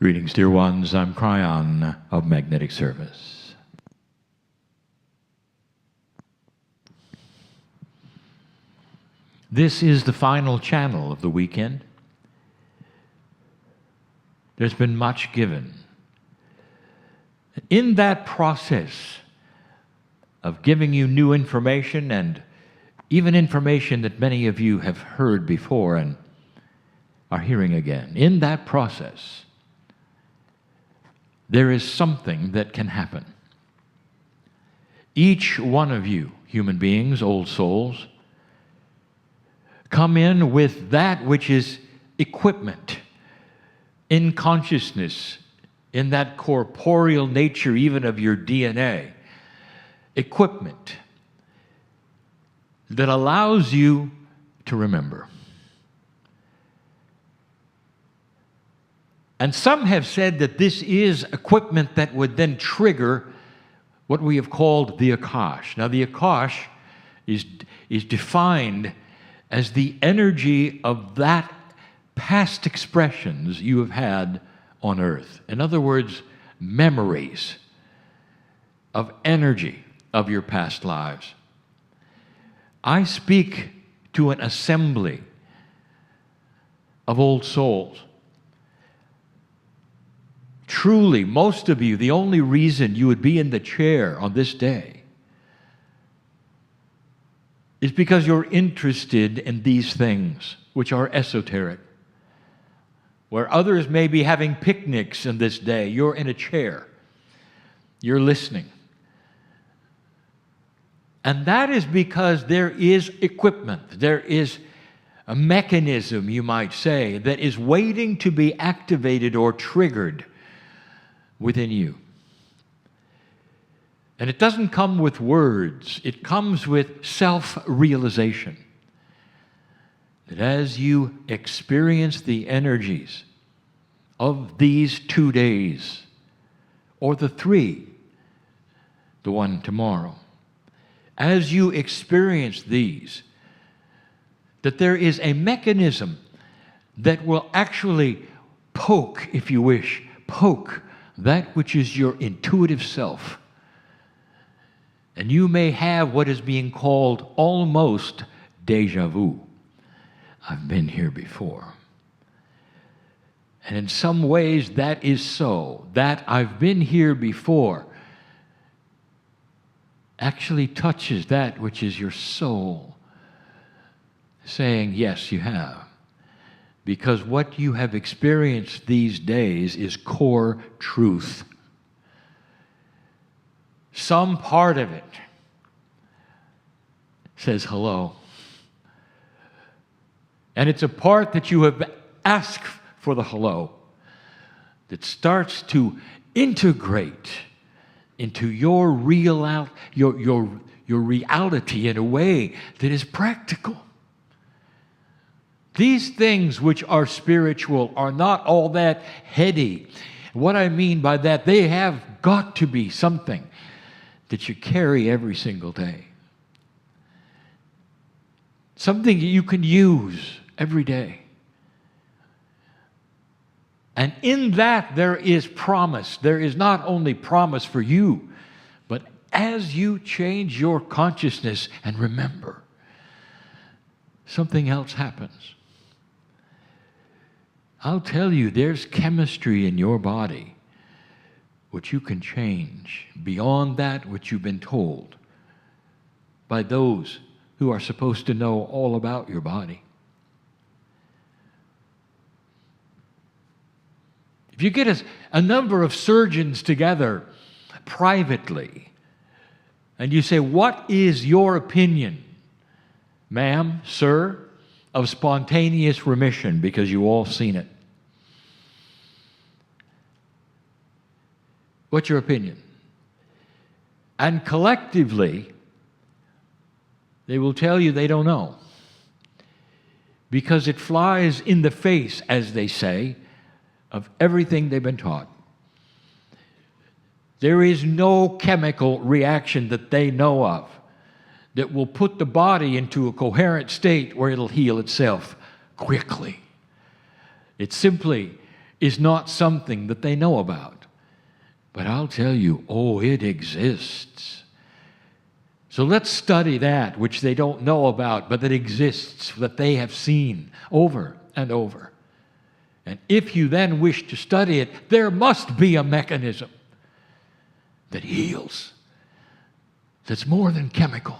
Greetings, dear ones. I'm Kryon of Magnetic Service. This is the final channel of the weekend. There's been much given. In that process of giving you new information, and even information that many of you have heard before and are hearing again, in that process, there is something that can happen. Each one of you, human beings, old souls, come in with that which is equipment in consciousness, in that corporeal nature even of your DNA, equipment that allows you to remember. And some have said that this is equipment that would then trigger what we have called the Akash. Now, the Akash is defined as the energy of that past expressions you have had on earth. In other words, memories of energy of your past lives. I speak to an assembly of old souls. Truly, most of you, the only reason you would be in the chair on this day is because you're interested in these things, which are esoteric. Where others may be having picnics in this day, you're in a chair. You're listening. And that is because there is equipment. There is a mechanism, you might say, that is waiting to be activated or triggered within you. And it doesn't come with words. It comes with self-realization. That as you experience the energies of these 2 days, or the 3, the one tomorrow, as you experience these, that there is a mechanism that will actually poke, if you wish, poke that which is your intuitive self. And you may have what is being called almost déjà vu. I've been here before. And in some ways that is so. That I've been here before actually touches that which is your soul, saying, yes, you have. Because what you have experienced these days is core truth. Some part of it says hello. And it's a part that you have asked for the hello that starts to integrate into your reality in a way that is practical. These things which are spiritual are not all that heady. What I mean by that, they have got to be something that you carry every single day. Something that you can use every day. And in that there is promise. There is not only promise for you, but as you change your consciousness and remember, something else happens. I'll tell you, there's chemistry in your body which you can change beyond that which you've been told by those who are supposed to know all about your body. If you get a number of surgeons together privately and you say, what is your opinion, ma'am, sir, of spontaneous remission, because you all seen it. What's your opinion? And collectively, they will tell you they don't know. Because it flies in the face, as they say, of everything they've been taught. There is no chemical reaction that they know of that will put the body into a coherent state where it'll heal itself quickly. It simply is not something that they know about. But I'll tell you, it exists. So let's study that which they don't know about, but that exists, that they have seen over and over. And if you then wish to study it, there must be a mechanism that heals, that's more than chemical.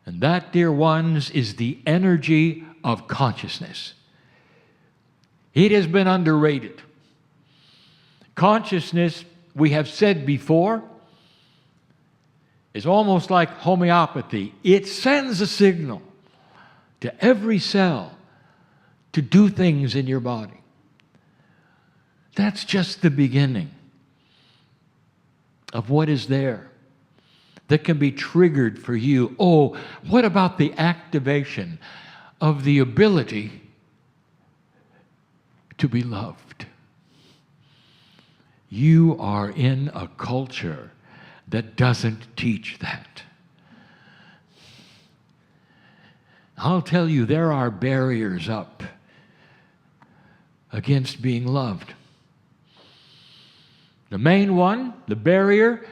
And that, dear ones, is the energy of consciousness. It has been underrated. Consciousness, we have said before, is almost like homeopathy. It sends a signal to every cell to do things in your body. That's just the beginning of what is there that can be triggered for you. What about the activation of the ability to be loved? You are in a culture that doesn't teach that. I'll tell you, there are barriers up against being loved. The main one, the barrier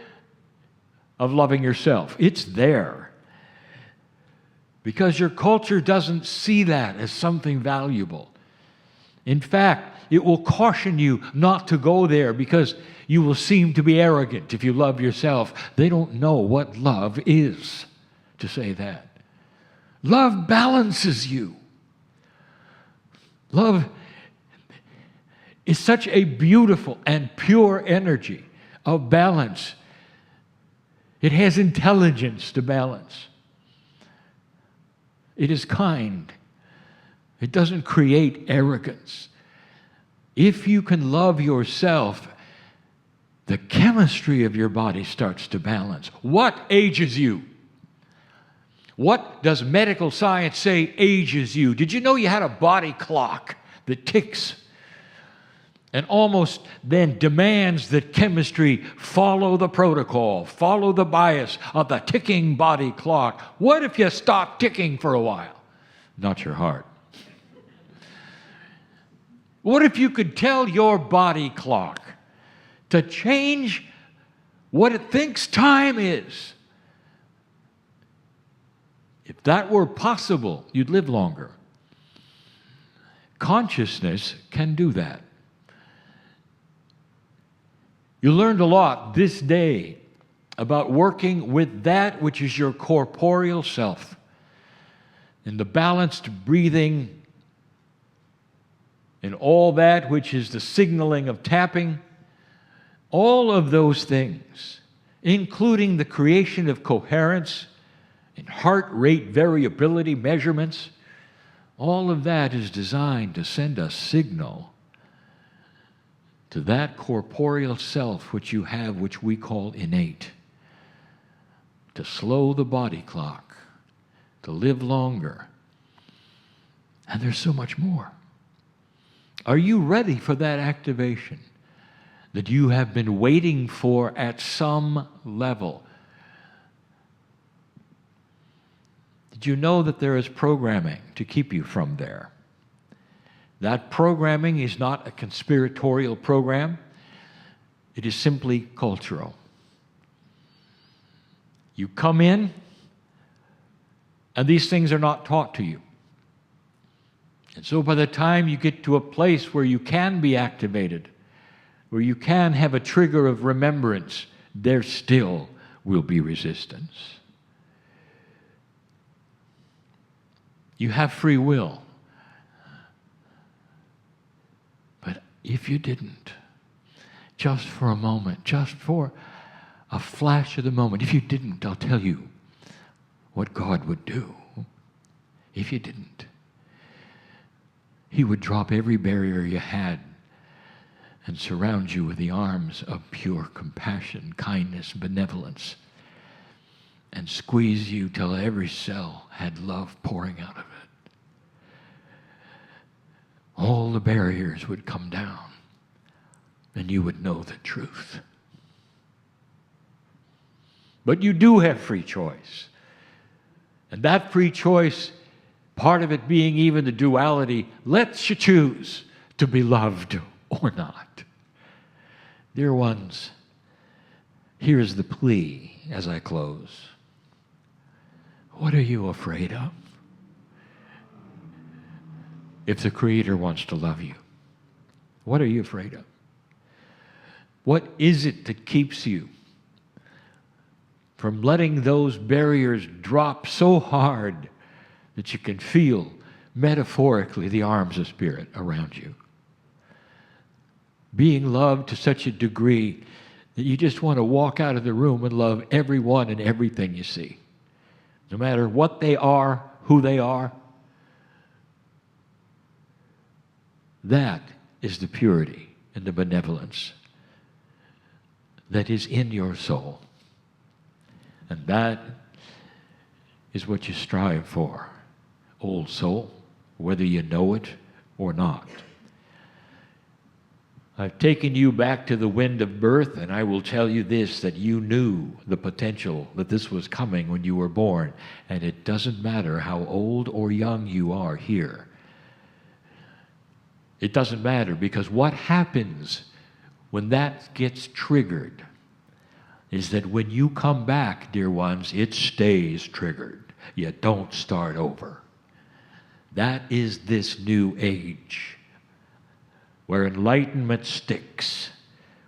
of loving yourself. It's there. Because your culture doesn't see that as something valuable. In fact, it will caution you not to go there because you will seem to be arrogant if you love yourself. They don't know what love is to say that. Love balances you. Love is such a beautiful and pure energy of balance. It has intelligence to balance. It is kind. It doesn't create arrogance. If you can love yourself, the chemistry of your body starts to balance. What ages you? What does medical science say ages you? Did you know you had a body clock that ticks and almost then demands that chemistry follow the protocol, follow the bias of the ticking body clock? What if you stop ticking for a while? Not your heart. What if you could tell your body clock to change what it thinks time is? If that were possible, you'd live longer. Consciousness can do that. You learned a lot this day about working with that which is your corporeal self, in the balanced breathing, in all that which is the signaling of tapping, all of those things, including the creation of coherence and heart rate variability measurements, all of that is designed to send a signal to that corporeal self which you have, which we call innate, to slow the body clock, to live longer. And there's so much more. Are you ready for that activation that you have been waiting for at some level? Did you know that there is programming to keep you from there? That programming is not a conspiratorial program. It is simply cultural. You come in, and these things are not taught to you. And so by the time you get to a place where you can be activated, where you can have a trigger of remembrance, there still will be resistance. You have free will. But if you didn't, just for a moment, just for a flash of the moment, if you didn't, I'll tell you what God would do. If you didn't, He would drop every barrier you had and surround you with the arms of pure compassion, kindness, benevolence, and squeeze you till every cell had love pouring out of it. All the barriers would come down, and you would know the truth. But you do have free choice. And that free choice, part of it being even the duality, lets you choose to be loved or not. Dear ones, here's the plea as I close. What are you afraid of? If the Creator wants to love you, what are you afraid of? What is it that keeps you from letting those barriers drop so hard that you can feel, metaphorically, the arms of Spirit around you? Being loved to such a degree that you just want to walk out of the room and love everyone and everything you see. No matter what they are, who they are. That is the purity and the benevolence that is in your soul. And that is what you strive for, old soul, whether you know it or not. I've taken you back to the wind of birth, and I will tell you this, that you knew the potential that this was coming when you were born. And it doesn't matter how old or young you are here. It doesn't matter, because what happens when that gets triggered is that when you come back, dear ones, it stays triggered. You don't start over. That is this new age, where enlightenment sticks,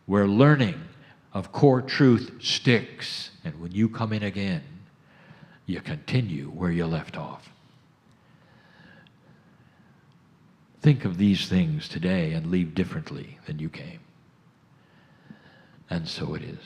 where learning of core truth sticks. And when you come in again, you continue where you left off. Think of these things today and leave differently than you came. And so it is.